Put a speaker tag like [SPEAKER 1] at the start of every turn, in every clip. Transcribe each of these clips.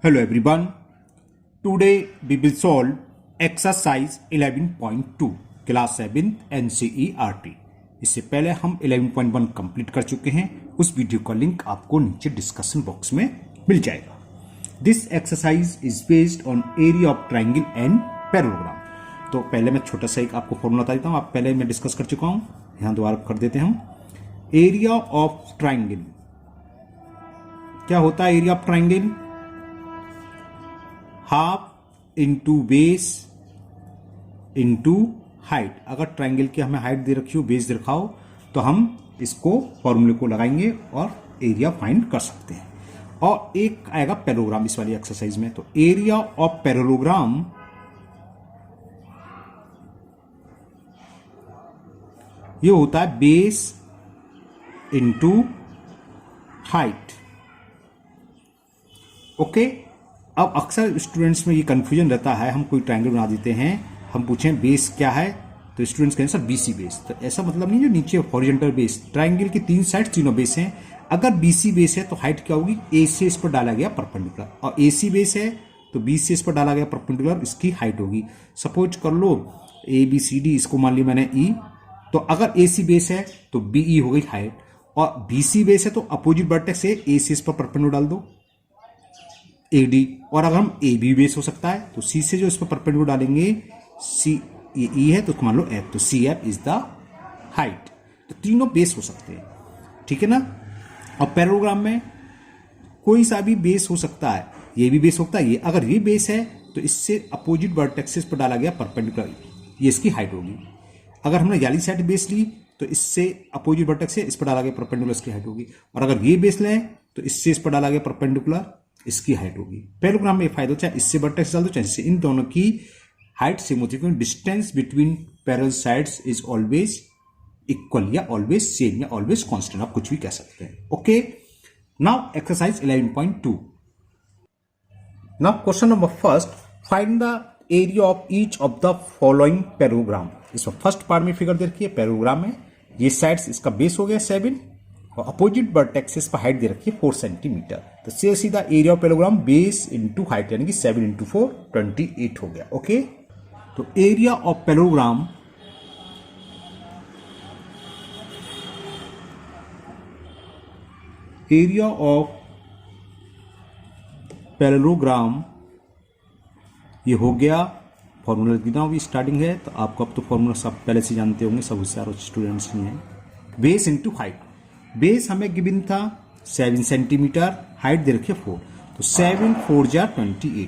[SPEAKER 1] Hello everyone. Today we will solve exercise 11.2 class 7 NCERT। इससे पहले हम 11.1 कंप्लीट कर चुके हैं। उस वीडियो का लिंक आपको नीचे डिस्कशन बॉक्स में मिल जाएगा। This exercise is based on area of triangle and parallelogram. तो पहले मैं छोटा सा एक आपको फॉर्मूला बता देता हूँ। आप पहले मैं डिस्कस कर चुका हूँ, यहाँ दोबारा कर देते हैं हम। एरिया ऑफ ट्राइंगल क्या होता है? Area of triangle half into base into height. अगर ट्राइंगल की हमें हाइट दे रखी हो, बेस दे रखा हो, तो हम इसको फॉर्मूले को लगाएंगे और एरिया फाइंड कर सकते हैं। और एक आएगा पैरेललोग्राम इस वाली एक्सरसाइज में। तो एरिया ऑफ पैरेललोग्राम ये होता है बेस इंटू हाइट। ओके। अब अक्सर स्टूडेंट्स में ये कंफ्यूजन रहता है, हम कोई ट्रायंगल बना देते हैं, हम पूछें बेस क्या है, तो स्टूडेंट्स कहें सर बीसी बेस। तो ऐसा मतलब नहीं, जो नीचे हॉरिजॉन्टल बेस, ट्रायंगल की तीन साइड तीनों बेस हैं। अगर बीसी बेस है तो हाइट क्या होगी? ए से इस पर डाला गया परपेंडिकुलर। और एसी बेस है तो बी से इस पर डाला गया परपेंडिकुलर, इसकी हाइट होगी। सपोज कर लो ए बी सी डी, इसको मान लिया मैंने ई। तो अगर एसी बेस है तो बीई हो गई हाइट, और बीसी बेस है तो अपोजिट वर्टेक्स से ए से इस पर परपेंडिकुलर डाल दो AD। और अगर हम AB बेस हो सकता है तो C से जो इस पर परपेंडिकुलर डालेंगे, C ये E है तो मान लो F, तो CF इज द हाइट। तो तीनों बेस हो सकते हैं, ठीक है ना। और पैरेललोग्राम में कोई सा भी बेस हो सकता है, ये भी बेस होता है। ये अगर ये बेस है तो इससे अपोजिट वर्टेक्सेस पर डाला गया परपेंडिकुलर, ये इसकी हाइट होगी। अगर हमने जाली साइड बेस ली तो इससे अपोजिट वर्टेक्स से इस पर डाला गया परपेंडिकुलर, इसकी हाइट होगी। और अगर ये बेस लें तो इससे इस पर डाला गया परपेंडिकुलर, इसकी हाइट होगी। पैरेललोग्राम में फायदा चाहे इससे वर्टेक्स डाल दो, चाहे इससे, इन दोनों की हाइट सेम होती है, क्योंकि distance between parallel sides is always equal, या ऑलवेज सेम, या ऑलवेज कांस्टेंट, आप कुछ भी कह सकते हैं। Okay. Now exercise 11.2। Now question number first, find the area of each of the following parallelogram. इसमें फर्स्ट पार्ट में फिगर दे रखी है पैरेललोग्राम में, ये साइड्स, इसका बेस हो गया 7 और अपोजिट वर्टेक्सेस पर हाइट दे रखी है 4 सेंटीमीटर। तो सीधा area of parallelogram base into height, यानी कि 7 इंटू 4 28 हो गया। ओके। तो एरिया ऑफ पैरेललोग्राम ये हो गया। फॉर्मूला लिख देता हूं, अभी स्टार्टिंग है तो आपको, अब तो फॉर्मूला सब पहले से जानते होंगे, सब होशियार स्टूडेंट्स ही हैं। बेस इंटू हाइट, बेस हमें गिवन था 7 सेंटीमीटर, हाइट दे रखी है 4, तो 7 4 जा 28।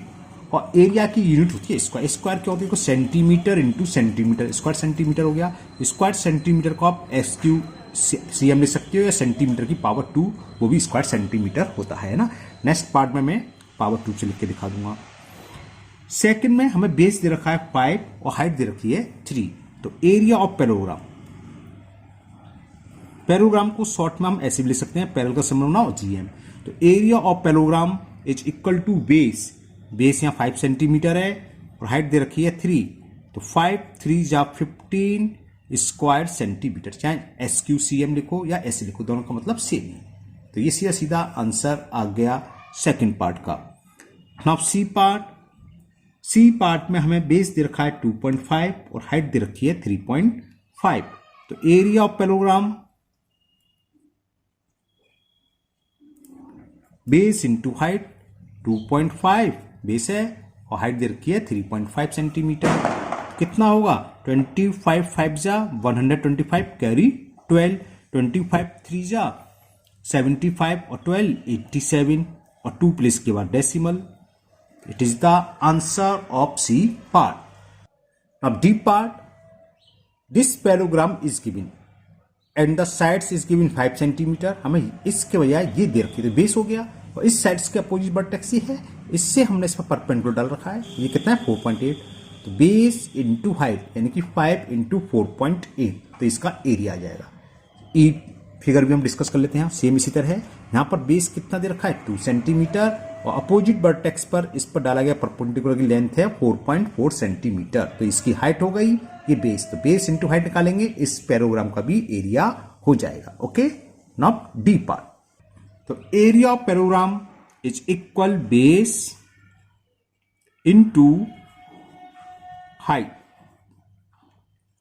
[SPEAKER 1] और एरिया की यूनिट होती है स्क्वायर। स्क्वायर क्या होती है? Centimetre into centimetre, square centimetre हो गया। स्क्वायर सेंटीमीटर को आप SQCM लिख सकते हो, या सेंटीमीटर की पावर 2, वो भी स्क्वायर सेंटीमीटर होता है ना। नेक्स्ट पार्ट में मैं पावर 2 से लिख के दिखा दूंगा। सेकंड में हमें बेस दे रखा है 5 और हाइट दे रखी है 3। तो एरिया ऑफ पैरेललोग्राम, पैरेललोग्राम को शॉर्ट में हम ऐसे भी लिख सकते हैं, पैरेलल का सिंबल बनाओ GM। तो area of parallelogram is equal to base, base यहाँ 5 सेंटीमीटर है और हाइट दे रखी है 3, तो 5 3 जा 15 स्क्वायर सेंटीमीटर। चाहे SQCM लिखो या ऐसे लिखो, दोनों का मतलब सेम है। तो ये सीधा सीधा आंसर आ गया सेकंड पार्ट का। नाउ सी पार्ट में हमें बेस दे रखा है 2.5 और हाइट दे रखी है 3.5। तो area of parallelogram base into height, 2.5 base है और हाइट दे रखी है 3.5 सेंटीमीटर। कितना होगा? 25 5 जा 125, कैरी 12, 25 3 जा 75 और 12 87, और 2 प्लेस के बाद decimal. It is the answer of C part. अब D part, this parallelogram is given and the sides is given 5 centimetre. हमें इसके बजाय ये दे रखी, तो बेस हो गया, और इस साइड्स के अपोजिट वर्टेक्स ही है, इससे हमने इस पर परपेंडिकुलर डाल रखा है। ये कितना है? 4.8। तो बेस इंटू हाइट, यानी कि 5 इंटू 4.8, तो इसका एरिया आ जाएगा। ई फिगर भी हम डिस्कस कर लेते हैं, सेम इसी तरह है। यहाँ पर बेस कितना दे रखा है? 2 सेंटीमीटर, और अपोजिट वर्टेक्स पर इस पर डाला गया परपेंडिकुलर की लेंथ है 4.4 सेंटीमीटर। तो इसकी हाइट हो गई ये बेस, तो बेस इंटू हाइट निकालेंगे, इस पैरेललोग्राम का भी एरिया हो जाएगा। ओके। नाउ डी पार्ट, तो area of parallelogram is equal base into height.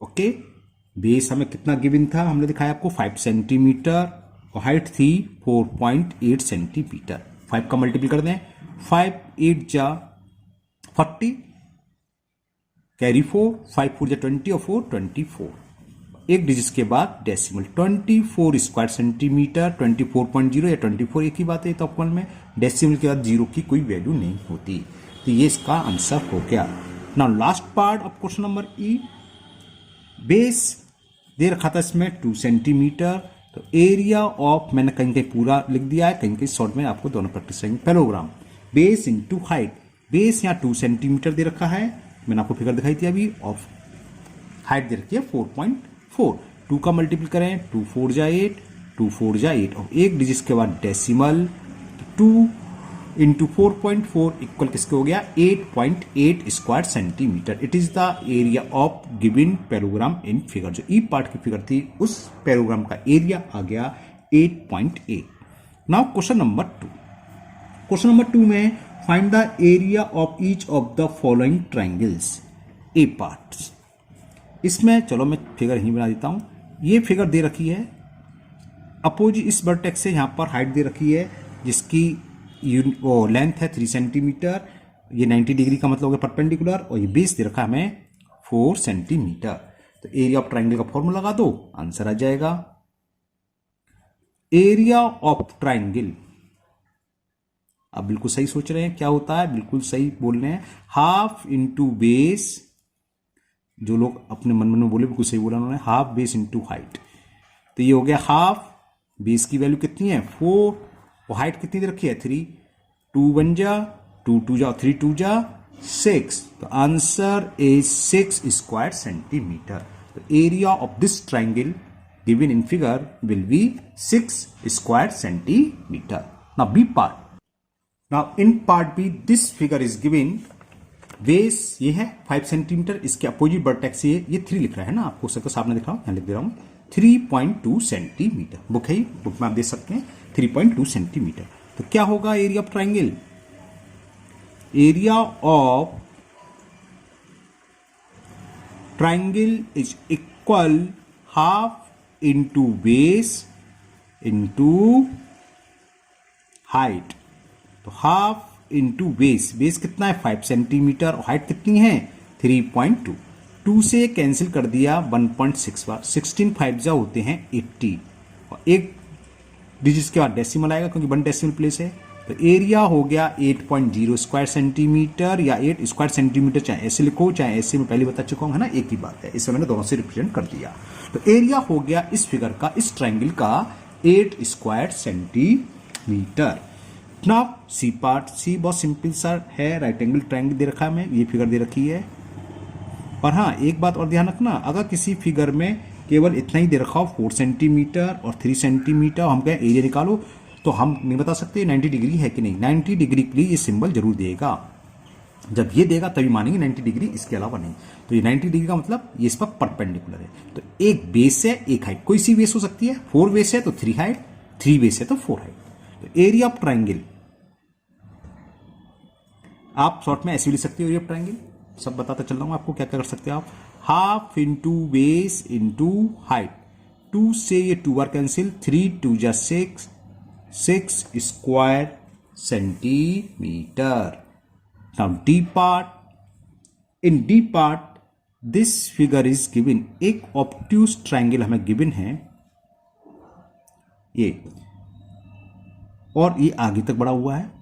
[SPEAKER 1] Okay, base हमें कितना गिवन था, हमने दिखाया आपको 5 सेंटीमीटर और हाइट थी 4.8 सेंटीमीटर। 5 का मल्टीपल कर दें, 5 8 जा 40, कैरी 4, 5 4 जा 20 और 4 24, एक डिजिट के बाद डेसिमल 24 स्क्वायर सेंटीमीटर। 24.0 या 24 एक ही बात है तो अपवन में, डेसिमल के बाद जीरो की कोई वैल्यू नहीं होती। तो ये इसका आंसर हो गया। Now last part of question number E, base दे रखा था इसमें 2 सेंटीमीटर, तो एरिया ऑफ मैंने कहीं कहीं पूरा लिख दिया है, कहीं कहीं शॉर्ट में आपको दोनों प्रैक्टिस करेंगे। पैराग्राम बेस इनटू हाइट, बेस यहाँ 2 सेंटीमीटर दे रखा है, मैंने आपको फिगर दिखाई थी अभी, ऑफ हाइट दे रखी है 4.4। 2 का मल्टीपल करें, 2 4 जा 8, 2 4 जा 8 और एक डिजिट के बाद डेसिमल, 2 इंटू 4.4 इक्वल किसके हो गया 8.8 square centimetre. It is the area of given parallelogram in figure. जो ई पार्ट की फिगर थी उस पैराग्राम का एरिया आ गया 8.8। Now question number 2, question number 2 में find the area of each of the following triangles. A part, इसमें चलो मैं फिगर ही बना देता हूं। ये फिगर दे रखी है, अपोजिट इस वर्टेक्स से यहां पर हाइट दे रखी है जिसकी लेंथ है 3 सेंटीमीटर, ये 90 डिग्री का मतलब हो गया परपेंडिकुलर, और ये बेस दे रखा है हमें 4 सेंटीमीटर। तो एरिया ऑफ ट्राइंगल का फॉर्मूला लगा दो, आंसर आ जाएगा। एरिया ऑफ ट्राइंगल, अब बिल्कुल सही सोच रहे हैं क्या होता है, बिल्कुल सही बोल रहे हैं, हाफ इंटू बेस, जो लोग अपने मन में बोले बिल्कुल सही बोला उन्होंने, हाफ बेस इंटू हाइट। तो ये हो गया हाफ, बेस की वैल्यू कितनी है 4 और हाइट कितनी दे रखी है 3, 2 1 जा 2 2 जा 3 2 जा 6, तो आंसर इज 6 स्क्वायर सेंटीमीटर। तो area of this triangle given in figure will be 6 square centimetre. Now B part, now in part B this figure is given, base ये है 5 सेंटीमीटर, इसके अपोजिट वर्टेक्स ये 3 लिख रहा है ना, आपको सबको सामने दिख रहा हूं, यहां लिख दे रहा हूं 3.2 सेंटीमीटर। बुक है, बुक में आप देख सकते हैं 3.2 सेंटीमीटर। तो क्या होगा area of triangle, area of triangle is equal half into base into height. तो हाफ इंटू बेस, बेस कितना है 5 सेंटीमीटर और हाइट कितनी है 3.2, 2 से कैंसिल कर दिया 1.6 बार, 16 5 जा होते हैं 80 और एक डिजिट के बाद डेसिमल आएगा क्योंकि 1 डेसिमल प्लेस है। तो एरिया हो गया 8.0 स्क्वायर सेंटीमीटर या 8 स्क्वायर सेंटीमीटर, चाहे ऐसे लिखो चाहे ऐसे, मैं पहले बता चुका हूं है ना, एक ही बात है, इसे मैंने दोनों से रिप्रेजेंट कर दिया। तो एरिया हो गया इस फिगर का, इस ट्राइंगल का 8 square centimetre. Now C part, C बहुत सिंपल सा है, राइट एंगल ट्राइंगल दे रखा है हमें, ये फिगर दे रखी है। और हाँ एक बात और ध्यान रखना, अगर किसी फिगर में केवल इतना ही दे रखा हो 4 सेंटीमीटर और 3 सेंटीमीटर, हम कहें एरिया निकालो, तो हम नहीं बता सकते 90 डिग्री है कि नहीं। 90 डिग्री के लिए ये सिंबल जरूर देगा, जब ये देगा तभी मानेंगे 90 डिग्री, इसके अलावा नहीं। तो ये 90 डिग्री का मतलब ये इस पर परपेंडिकुलर है। तो एक बेस है एक हाइट, कोई सी बेस हो सकती है, 4 बेस है तो 3 हाइट, 3 बेस है तो 4 हाइट। तो एरिया ऑफ ट्राइंगल आप शॉर्ट में ऐसे लिख सकते हो, एरिया ऑफ ट्राइंगल सब बताता चल रहा हूं आपको क्या क्या कर सकते हो आप, half into base into height, 2 से ये 2 बार कैंसिल, 3 2 जा 6, 6 square centimetre. Now D part, in D part this figure is given, एक ऑब्ट्यूज ट्राइंगल हमें गिवन है ये, और ये आगे तक बढ़ा हुआ है,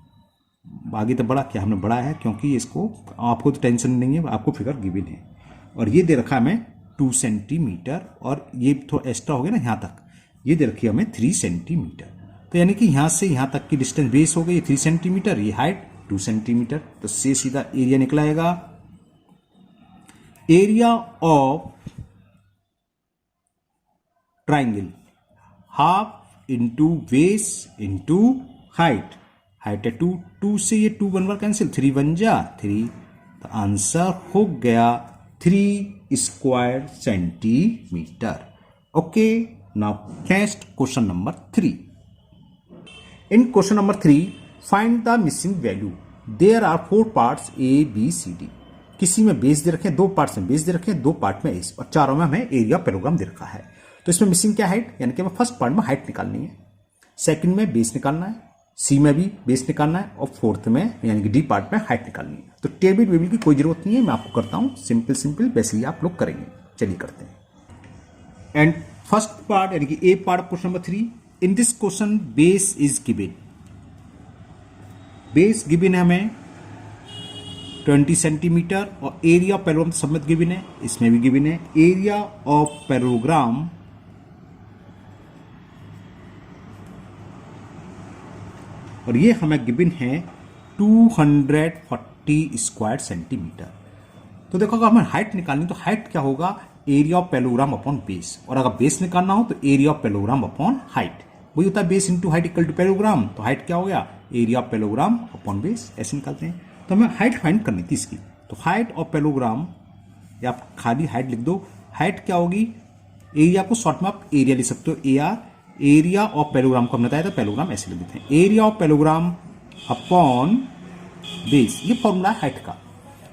[SPEAKER 1] आगे तक बढ़ा क्या हमने बढ़ा है क्योंकि इसको, आपको तो टेंशन नहीं है, आपको फिगर गिवन है। और ये दे रखा है हमें 2 सेंटीमीटर और ये थोड़ा एक्स्ट्रा हो गया ना यहाँ तक, ये दे रखी है हमें 3 सेंटीमीटर। तो यानी कि यहाँ से यहाँ तक की डिस्टेंस बेस हो गई 3 सेंटीमीटर, ये हाइट 2 सेंटीमीटर। तो से सीधा एरिया निकलाएगा, area of triangle half into base into height, height है 2, 2 से ये 2 1 बार कैंसिल, 3 1 जा 3, तो आंसर हो गया 3 square centimetre. Okay, now next question number 3। In question number 3 find the missing value. There are 4 parts A B C D. किसी में base दे रखे हैं, 2 पार्ट्स में बेस दे रखे हैं, 2 पार्ट में एस, और चारों में हमें एरिया पैरेललोग्राम दे रखा है। तो इसमें मिसिंग क्या हाइट, यानी कि हमें फर्स्ट पार्ट में हाइट निकालनी है, सेकंड में बेस निकालना है, सी में भी बेस निकालना है, और फोर्थ में यानी कि डी पार्ट में हाइट निकालनी है। तो टेबल वेबल की कोई जरूरत नहीं है, मैं आपको करता हूं सिंपल वैसे ही आप लोग करेंगे। चलिए करते हैं। एंड फर्स्ट पार्ट यानी कि A part question number 3, in this question base is given. Base given है हमें 20 सेंटीमीटर, और एरिया ऑफ पैरेललोग्राम सब में गिवन है, इसमें भी गिवन है। एरिया ऑफ पैरेललोग्राम और ये हमें गिवन है 240 स्क्वायर सेंटीमीटर। तो देखो अगर हमें हाइट निकालनी तो हाइट क्या होगा, area of parallelogram upon base, और अगर बेस निकालना हो तो area of parallelogram upon height. वही होता है base into height equal to parallelogram. तो हाइट क्या हो गया, area of parallelogram upon base, ऐसे निकालते हैं। तो हमें हाइट फाइंड करनी थी इसकी, तो हाइट ऑफ पैरेललोग्राम, या आप खाली हाइट लिख दो। हाइट क्या होगी, एरिया को शॉर्ट में आप एरिया लिख सकते हो, A R. Area of parallelogram को हमने बताया था, पैरेललोग्राम ऐसे लिख देते हैं, area of parallelogram upon base, ये फॉर्मूला है हाइट का।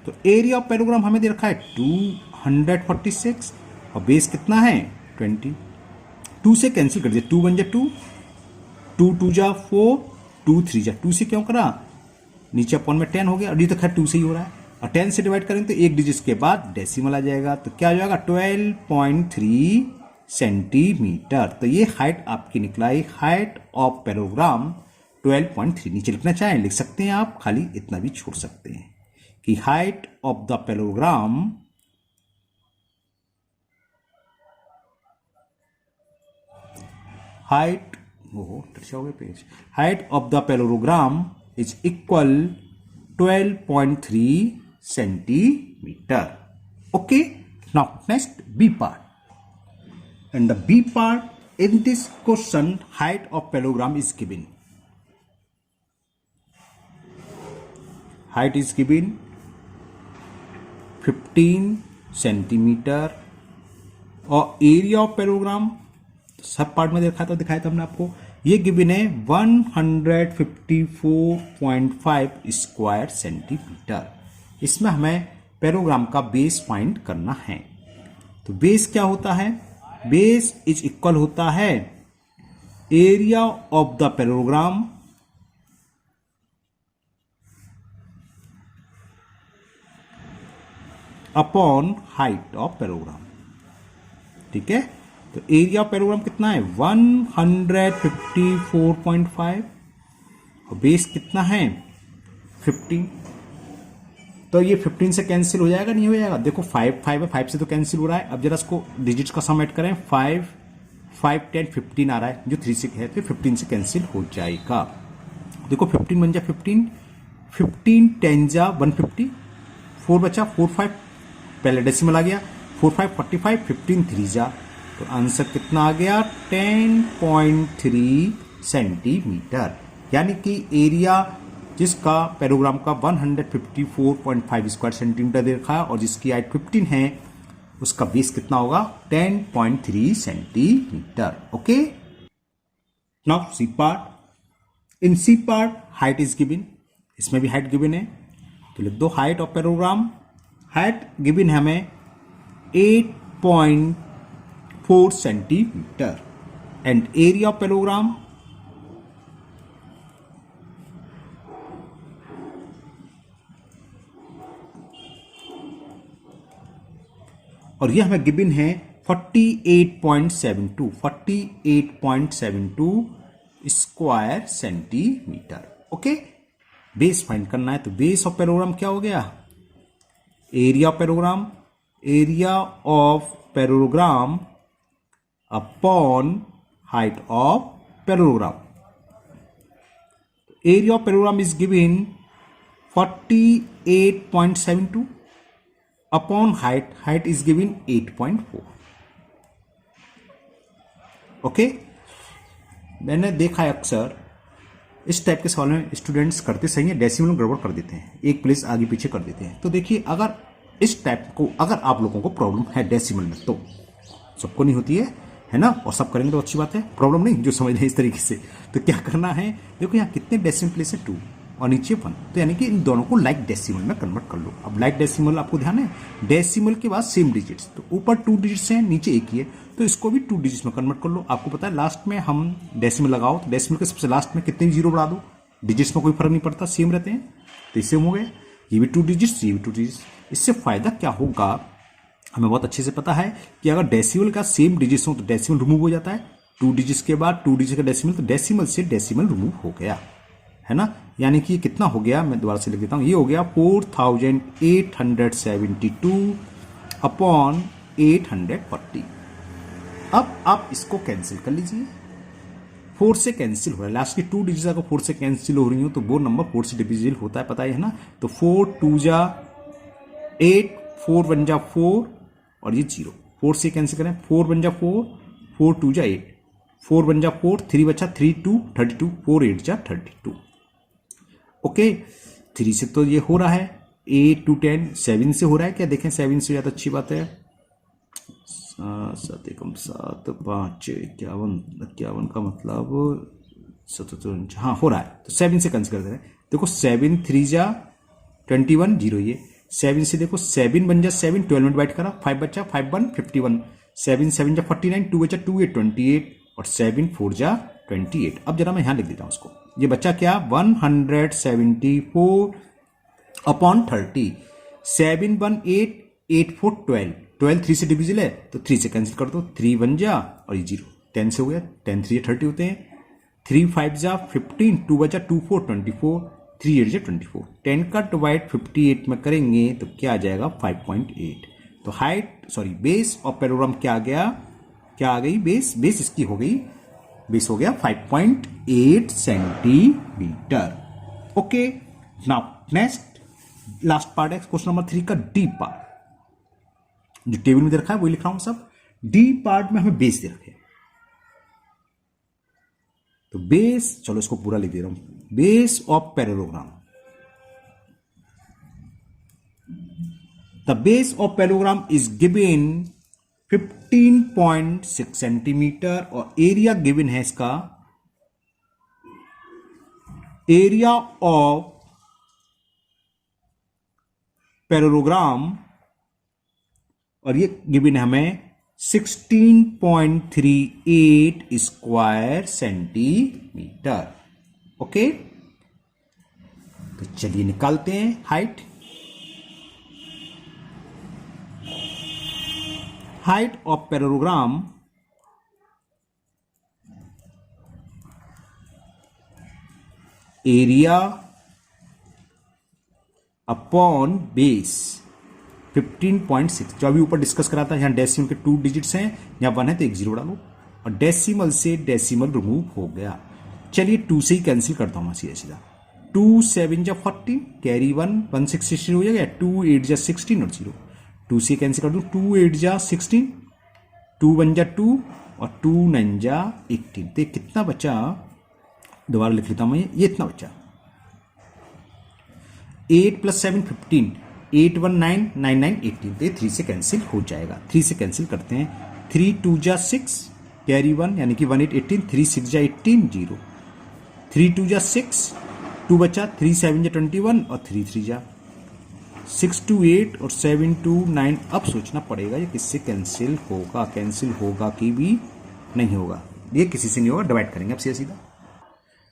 [SPEAKER 1] तो एरिया ऑफ पैरेललोग्राम हमें दे रखा है 246, और बेस कितना है 20। 2 से कैंसिल कर दिया, 2 1 जा 2, 2 2 जा 4, 2 3 जा 2 से क्यों करा, नीचे अपॉन में 10 हो गया, और ये तो खैर 2 से ही हो रहा है। और 10 से डिवाइड करेंगे तो एक डिजिट के बाद डेसिमल आ जाएगा, तो क्या आ जाएगा 12.3 सेंटीमीटर। तो ये हाइट आपकी निकलाई, हाइट ऑफ पैरेललोग्राम 12.3। नीचे लिखना चाहें लिख सकते हैं आप, खाली इतना भी छोड़ सकते हैं कि height of the parallelogram height हो गया page, height of the parallelogram is equal 12.3 centimetre. Okay, now next B part. And the B part, in this question, height of parallelogram is given. Height is given 15 centimetre, और area of parallelogram सब part में दिखाया था हमने आपको, ये given है 154.5 square centimetre. इसमें हमें पैरेललोग्राम का बेस फाइंड करना है। तो बेस क्या होता है, बेस इज इक्वल होता है area of the parallelogram upon height of parallelogram. ठीक है, तो एरिया ऑफ पैरेललोग्राम कितना है 154.5, और बेस कितना है 15। तो ये 15 से कैंसिल हो जाएगा, नहीं हो जाएगा, देखो 5 5 है, 5 से तो कैंसिल हो रहा है। अब जरा इसको डिजिट्स का सम ऐड करें, 5 5 10 15 आ रहा है, जो 3 से है तो 15 से कैंसिल हो जाएगा। देखो 15 बन जा 15, 15 10 जा 150, 4 बचा 4 5, पहले डेसिमल आ गया, 4 5 45, 15 3 जा, तो आंसर कितना आ गया 10.3 सेंटीमीटर। यानी कि एरिया जिसका पैरेललोग्राम का 154.5 स्क्वायर सेंटीमीटर दे रखा है, और जिसकी हाइट 15 है, उसका बेस कितना होगा 10.3 centimetre. Okay, now C part. In C part height is given, इसमें भी हाइट गिवन है, तो लिख दो height of parallelogram. Height given है हमें 8.4 centimetre, and area of parallelogram और ये हमें गिवन है 48.72 square centimetre. Okay, base find करना है, तो बेस ऑफ पैरेललोग्राम क्या हो गया, area of parallelogram, area of parallelogram upon height of parallelogram. Area of parallelogram is given 48.72 upon height is given 8.4। Okay, मैंने देखा है अक्सर इस टाइप के सवाल में स्टूडेंट्स करते सही है, डेसिमल गड़बड़ कर देते हैं, एक प्लेस आगे पीछे कर देते हैं। तो देखिए, अगर इस टाइप को अगर आप लोगों को प्रॉब्लम है डेसिमल में, तो सबको नहीं होती है ना, और सब करेंगे तो अच्छी बात है, प्रॉब्लम नहीं जो समझ लें इस तरीके से। तो क्या करना है, देखो यहाँ कितने डेसिमल प्लेस है 2, और नीचे 1, तो यानी कि इन दोनों को लाइक डेसिमल में कन्वर्ट कर लो। अब लाइक डेसिमल आपको ध्यान है, डेसिमल के बाद सेम डिजिट्स, तो ऊपर 2 डिजिट्स हैं, नीचे एक ही है, तो इसको भी 2 डिजिट्स में कन्वर्ट कर लो। आपको पता है लास्ट में हम डेसिमल लगाओ तो डेसिमल के सबसे लास्ट में कितने जीरो बढ़ा दो, डिजिट्स में कोई फर्क नहीं पड़ता, सेम रहते हैं, तो इससे हो गया ये भी 2 डिजिट्स, ये भी 2 डिजिट्स। इससे फायदा क्या होगा, हमें बहुत अच्छे से पता है कि अगर डेसिमल का सेम डिजिट्स हो तो डेसिमल रिमूव हो जाता है, 2 डिजिट्स के बाद 2 डिजिट का डेसिमल, तो डेसिमल से डेसिमल रिमूव हो गया, है ना। यानी कि कितना हो गया, मैं दोबारा से लिख देता हूं, ये हो गया 4872 अपॉन 840। अब आप इसको कैंसिल कर लीजिए, 4 से कैंसिल हो रहा है, लास्ट की 2 डिजिट अगर 4 से कैंसिल हो रही हो तो वो नंबर 4 से डिविजिबल होता है, पता है ना। तो 4 2 जा 8, 4 1 जा 4 और ये 0, 4 से कैंसिल करें, 4 1 जा 4, 4 2 जा 8, 4 1 जा 4, 3 बचा 3 2 32, 4 8 जा 32। ओके, 3 से तो ये हो रहा है, 8 2 10, 7 से हो रहा है क्या, देखें 7 से ज़्यादा अच्छी बात है, 7 एकम 7 5 51 का मतलब 77, हाँ हो रहा है, तो 7 से कैंसिल कर दे रहे हैं। देखो 7 3 जा 21 0, ये 7 से देखो 7 बन जा 7, 12 में डिवाइड करा, 5 बचा 5 1 51, 7 7 जा 49, 2 बचा 2 8 28 और 7 4 जा 28। अब जरा मैं यहां लिख देता हूं उसको, ये बच्चा क्या 174 अपॉन 30, 7 1 8 8 4 12, 12 3 से डिविजिबल है तो 3 से कैंसिल कर दो, 3 1 जा और ये 0, 10 से हो गया, 10 3 30 होते हैं, 3 5 जा 15, 2 बचा 2 4 24, 3 8 जा 24, 10 का डिवाइड 58 में करेंगे तो क्या आ जाएगा 5.8। तो हाइट बेस और पैरेललोग्राम क्या आ गया, क्या आ गई, बेस इसकी हो गई, बेस हो गया 5.8 centimetre. Okay, now next last part है क्वेश्चन नंबर 3 का डी पार्ट, जो टेबल में दे रखा है वही लिख रहा हूं सब। डी पार्ट में हमें बेस दे रखे, तो बेस, चलो इसको पूरा लिख दे रहा हूं, base of parallelogram, the base of parallelogram is given 15.6 centimetre और एरिया गिवन है इसका, एरिया ऑफ पैरेललोग्राम, और ये गिवन है हमें 16.38 स्क्वायर सेंटीमीटर। ओके, तो चलिए निकालते हैं height. Height of parallelogram area upon base 15.6, जो अभी ऊपर डिस्कस करा था, यहां डेसिमल के 2 डिजिट्स हैं, यहां 1 है तो एक 0 डालो और डेसिमल से डेसिमल रिमूव हो गया। चलिए 2 से ही कैंसिल करता हूं मैं सीधा, 2 7 जा 14, कैरी 1 1 6 16 हो जाएगा, 2 8 जा 16 और 0, 2 से कैंसिल कर दूं, 2 8 जा 16, 2 1 जा 2 और 2 9 जा 18, तो कितना बचा, दोबारा लिख लेता हूं मैं, ये इतना बचा, 8 + 7 15, 8 1 9 9 9 18, तो 3 से कैंसिल हो जाएगा। 3 से कैंसिल करते हैं, 3 2 जा 6, कैरी 1 यानी कि 1 8 18, 3 6 जा 18 0, 3 2 जा 6, 2 बचा, 3 7 जा 21 और 3 3 जा 6 2 8 और 7 2 9। अब सोचना पड़ेगा ये किससे कैंसिल होगा कि भी नहीं होगा, ये किसी से नहीं होगा, डिवाइड करेंगे अब सीधा।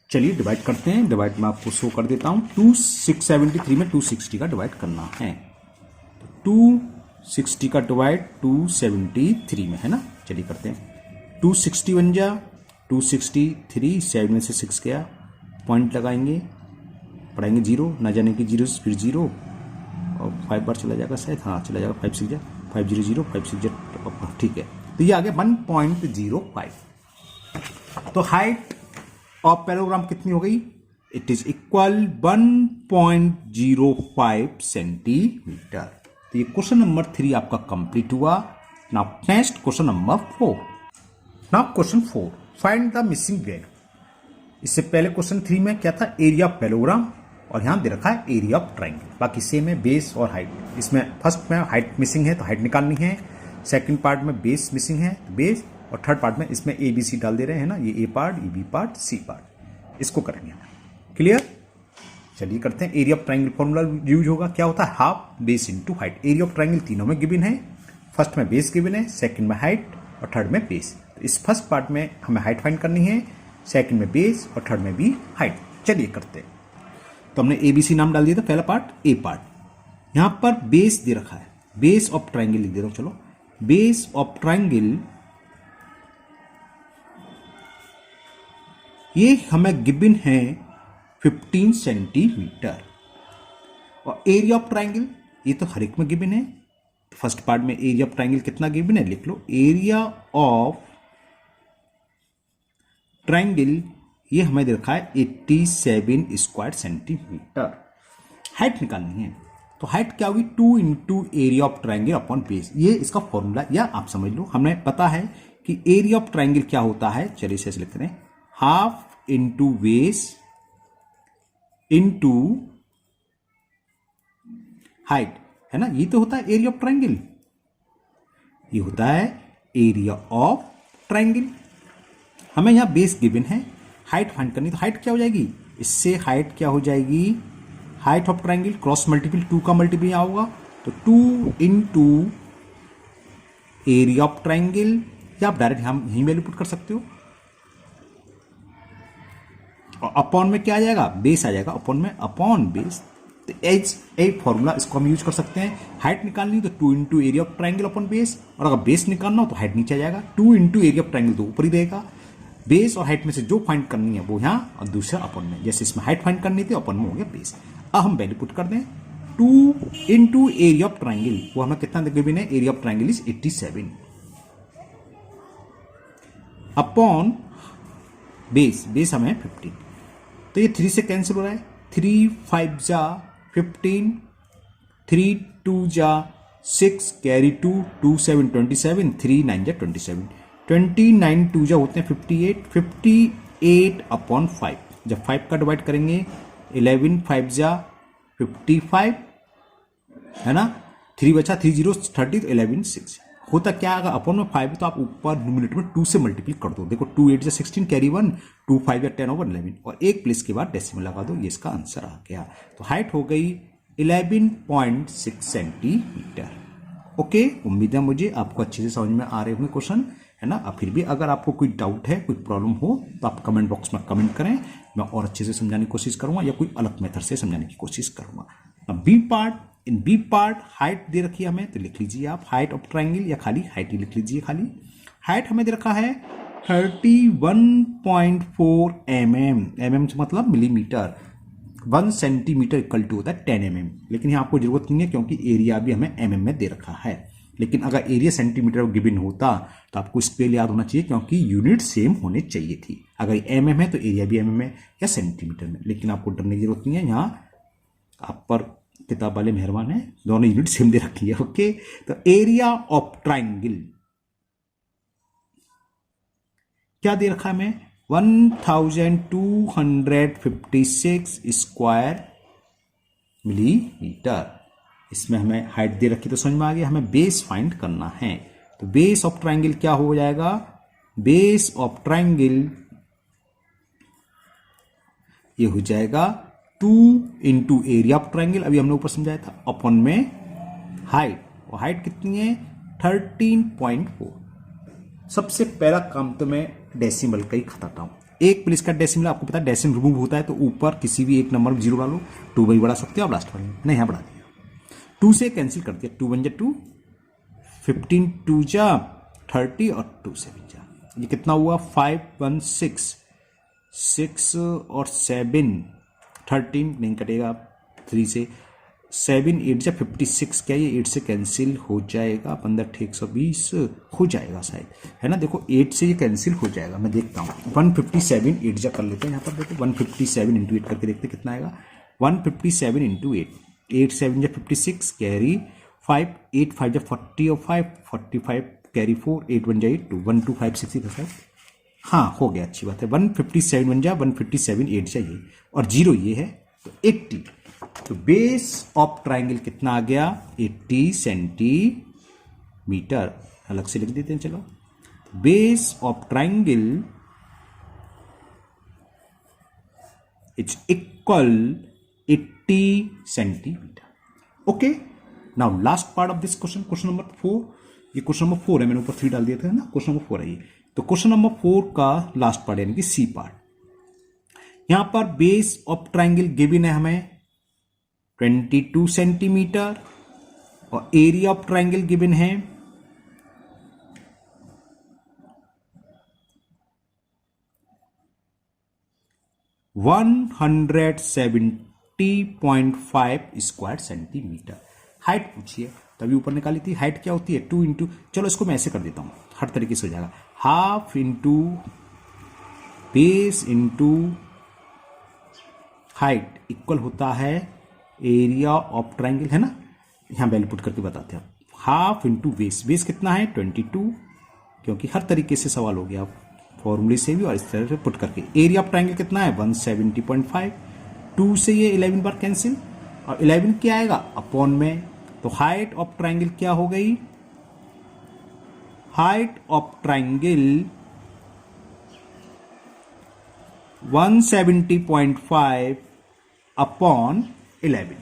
[SPEAKER 1] चलिए डिवाइड करते हैं, डिवाइड में आपको शो कर देता हूं, 673 में 260 का डिवाइड करना है, 260 का डिवाइड 273 में है ना। चलिए करते हैं, 260 बन जा 263, 7 में से 6 गया, पॉइंट लगाएंगे, पढ़ाएंगे 0, ना जाने की 0 फिर 0 और 5 बार चला जाएगा शायद, हाँ चला जाएगा, 5 6 जा 5 0 0 5 6 जा, ठीक है, तो ये आ गया 1.05। तो हाइट ऑफ पैरेललोग्राम कितनी हो गई, इट इज इक्वल 1.05 सेंटीमीटर। तो ये क्वेश्चन नंबर 3 आपका कंप्लीट हुआ। Now next question number 4। Now question 4, find the missing value. इससे पहले क्वेश्चन 3 में क्या था, एरिया ऑफ पैरेललोग्राम, और यहां दे रखा है एरिया ऑफ ट्राइंगल, बाकी सेम है, बेस और हाइट। इसमें फर्स्ट में हाइट मिसिंग है तो हाइट निकालनी है, सेकंड पार्ट में बेस मिसिंग है तो बेस, और थर्ड पार्ट में इसमें ए बी सी डाल दे रहे हैं ना, ये ए पार्ट, ये बी पार्ट, सी पार्ट, इसको करेंगे। क्लियर, चलिए करते हैं। Area of triangle formula use होगा, क्या होता है, half base into height. Area of triangle तीनों में गिवन है, फर्स्ट में बेस गिवन है, सेकंड में हाइट और थर्ड में बेस। तो इस फर्स्ट पार्ट में हमें हाइट फाइंड करनी है, सेकंड में बेस और थर्ड में भी हाइट। चलिए करते हैं। तो हमने ABC नाम डाल दिया था, पहला पार्ट ए पार्ट। यहां पर बेस दे रखा है, बेस ऑफ ट्राइंगल लिख दे रहा हूं। चलो, बेस ऑफ ट्राइंगल ये हमें गिवन है 15 सेंटीमीटर। और एरिया ऑफ ट्राइंगल ये तो हर एक में गिवन है। फर्स्ट पार्ट में एरिया ऑफ ट्राइंगल कितना गिवन है, लिख लो। एरिया ऑफ ट्राइंगल ये हमें दे रखा है 87 स्क्वायर सेंटीमीटर। हाइट निकालनी है, तो हाइट क्या होगी, 2 into area of triangle upon base. ये इसका फॉर्मूला, या आप समझ लो, हमें पता है कि एरिया ऑफ ट्राइंगल क्या होता है। चलिए इसे ऐसे लिखते हैं, half into base into height, है ना। ये तो होता है एरिया ऑफ ट्राइंगल, ये होता है एरिया ऑफ ट्राइंगल। हमें यहां बेस गिवन है, हाइट फाइंड करनी, तो हाइट क्या हो जाएगी, इससे हाइट क्या हो जाएगी, height of triangle cross multiple 2 का मल्टीपल यहां होगा, तो 2 इंटू एरिया ऑफ ट्राइंगल, या आप डायरेक्ट हम यही वैल्यू पुट कर सकते हो। और अपॉन में क्या आ जाएगा, बेस आ जाएगा, अपॉन में अपॉन बेस। तो एज ए फॉर्मूला इसको हम यूज कर सकते हैं। हाइट निकालनी तो 2 into area of triangle upon base, और अगर बेस निकालना हो तो हाइट नीचे आ जाएगा, 2 इंटू एरिया ऑफ ट्राइंगल तो ऊपर ही रहेगा। बेस और हाइट में से जो फाइंड करनी है वो यहाँ, और दूसरा अपॉन में। जैसे इसमें हाइट फाइंड करनी थी, अपॉन में हो गया बेस। अब हम वैल्यू पुट कर दें, 2 इंटू एरिया ऑफ ट्राइंगल, वो हमें कितना गिवन है, area of triangle is 87 upon base, base हमें 15। तो ये 3 से कैंसिल हो रहा है, 3 5 जा 15, 3 2 जा 6, कैरी 2, 2 7 27, 3 9 जा 27, 29 2 जा होते हैं 58, 58 अपॉन 5। जब 5 का डिवाइड करेंगे, 11 5 जा 55, है ना, 3 बचा, 3 0 30, तो 11 6 होता क्या आएगा, अपॉन में 5 तो आप ऊपर न्यूमरेटर में 2 से मल्टीप्लाई कर दो। देखो 2 8 जा 16, कैरी 1, 2 5 या 10 ओवर 11, और एक प्लेस के बाद डेसिमल लगा दो, ये इसका आंसर आ गया। तो हाइट हो गई 11.6 सेंटीमीटर। ओके, उम्मीद है मुझे आपको अच्छे से समझ में आ रहे होंगे क्वेश्चन, है ना। अब फिर भी अगर आपको कोई डाउट है, कोई प्रॉब्लम हो, तो आप कमेंट बॉक्स में कमेंट करें, मैं और अच्छे से समझाने की कोशिश करूंगा, या कोई अलग मेथड से समझाने की कोशिश करूंगा। अब B part, in B part height दे रखी है हमें, तो लिख लीजिए आप हाइट ऑफ ट्राइंगल, या खाली हाइट ही लिख लीजिए। खाली हाइट हमें दे रखा है 31.4 mm, mm से मतलब मिलीमीटर, 1 सेंटीमीटर इक्वल टू होता है 10 mm। लेकिन यहाँ आपको जरूरत नहीं है, क्योंकि एरिया भी हमें mm में दे रखा है। लेकिन अगर एरिया सेंटीमीटर गिवन होता तो आपको स्केल याद होना चाहिए, क्योंकि यूनिट सेम होने चाहिए थी। अगर mm है तो एरिया भी mm है या सेंटीमीटर में, लेकिन आपको डरने की जरूरत नहीं है। यहाँ आप पर किताब वाले मेहरबान है, दोनों यूनिट सेम दे रखी है। ओके, तो एरिया ऑफ ट्राइंगल क्या दे रखा है हमें, 1256 स्क्वायर मिलीमीटर। इसमें हमें हाइट दे रखी तो समझ में आ गया, हमें बेस फाइंड करना है। तो बेस ऑफ ट्राइंगल क्या हो जाएगा, बेस ऑफ ट्राइंगल ये हो जाएगा 2 इंटू एरिया ऑफ ट्राइंगल, अभी हमने ऊपर समझाया था, अपॉन में हाइट। और हाइट कितनी है, 13.4। सबसे पहला काम तो मैं डेसिमल का ही खताता हूं। एक प्लेस का डेसिमल, आपको पता है डेसिमल रिमूव होता है, तो ऊपर किसी भी एक नंबर में 0 डालो, 2 बाई बढ़ा सकते हो आप, लास्ट वाले नहीं, यहां बढ़ा दिया, 2 से कैंसिल कर दिया, 2 1 जा 2, 15 2 जा 30, और 2 7 जा, ये कितना हुआ 5 1 6, 6 और 7 13 नहीं कटेगा, 3 से 7 8 जा 56, क्या ये 8 से कैंसिल हो जाएगा, 15 120 हो जाएगा शायद, है ना। देखो 8 से ये कैंसिल हो जाएगा, मैं देखता हूँ। 157 8 जा कर लेते हैं, यहाँ पर देखो 157 इंटू 8 करके देखते कितना आएगा, 157 इंटू 8, 8 7 जा 56, कैरी 5, 8 5 जा 40 और 5 45, कैरी 4, 8 1 जा 8 2, 1 2 5 6 था, हाँ हो गया, अच्छी बात है। 157 1 जा 157 8 जा ये, और 0 ये है, तो 80। तो बेस ऑफ ट्राइंगल कितना आ गया, 80 सेंटीमीटर। अलग से लिख देते हैं, चलो। Base of triangle is equal 80 centimetre. Okay, now last part of this question, question number 4। ये क्वेश्चन नंबर 4 है, मैंने ऊपर 3 डाल दिया था ना, क्वेश्चन नंबर 4 है ये। तो क्वेश्चन नंबर 4 का लास्ट पार्ट यानी कि सी पार्ट। यहां पर बेस ऑफ ट्राइंगल गिवन है हमें 22 सेंटीमीटर और एरिया ऑफ ट्राइंगल गिवन है 170.5 स्क्वायर सेंटीमीटर। हाइट पूछिए, तभी ऊपर निकाली थी। हाइट क्या होती है 2 इंटू, चलो इसको मैं ऐसे कर देता हूं, हर तरीके से हो जाएगा। Half into base into height equal होता है एरिया ऑफ ट्राइंगल, है ना। यहां वैल्यू पुट करके बताते हैं। हाफ इंटू बेस, बेस कितना है 22, क्योंकि हर तरीके से सवाल हो गया फॉर्मूले से भी और इस तरह से पुट करके। एरिया ऑफ ट्राइंगल कितना है 170.5, 2 से ये 11 बार कैंसिल और 11 क्या आएगा अपॉन में। तो हाइट ऑफ ट्राइंगल क्या हो गई, हाइट ऑफ ट्राइंगल 170.5 अपॉन 11।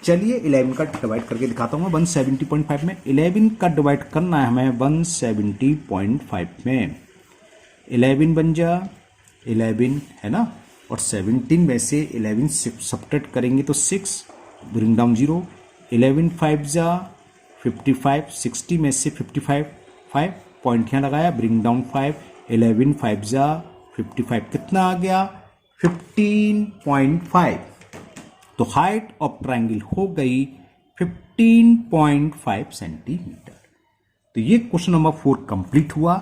[SPEAKER 1] चलिए 11 का डिवाइड करके दिखाता हूं मैं। 170.5 में 11 का डिवाइड करना है हमें 170.5 में। 11 बन जा 11, है ना, और 17 में से 11 सब्ट्रैक्ट करेंगे तो 6, ब्रिंग डाउन 0। 11 5 जा 55, 60 में से 55 5 पॉइंट यहां लगाया, ब्रिंग डाउन 5। 11 5 जा 55, कितना आ गया 15.5। तो हाइट ऑफ ट्राइंगल हो गई 15.5 सेंटीमीटर। तो ये क्वेश्चन नंबर 4 कंप्लीट हुआ।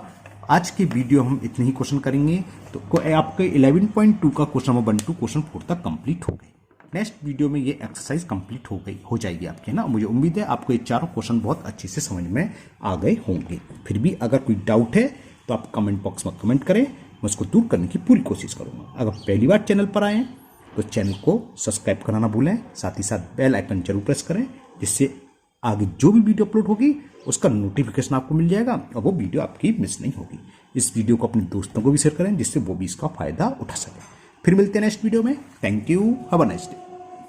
[SPEAKER 1] आज के वीडियो हम इतने ही क्वेश्चन करेंगे, तो आपके 11.2 का क्वेश्चन नंबर 1 to क्वेश्चन 4 तक कंप्लीट हो गई। नेक्स्ट वीडियो में ये एक्सरसाइज कंप्लीट हो जाएगी आपके ना। मुझे उम्मीद है आपको ये चारों क्वेश्चन बहुत अच्छे से समझ में आ गए होंगे। फिर भी अगर कोई डाउट है तो आप कमेंट बॉक्स में कमेंट करें, मैं उसको दूर करने की पूरी कोशिश करूंगा। अगर पहली बार चैनल पर आए तो चैनल को सब्सक्राइब करना ना भूलें, साथ ही साथ बेल आइकन जरूर प्रेस करें, जिससे आगे जो भी वीडियो अपलोड होगी उसका नोटिफिकेशन आपको मिल जाएगा और वो वीडियो आपकी मिस नहीं होगी। इस वीडियो को अपने दोस्तों को भी शेयर करें, जिससे वो भी इसका फायदा उठा सकें। फिर मिलते हैं नेक्स्ट वीडियो में। Thank you, have a nice day.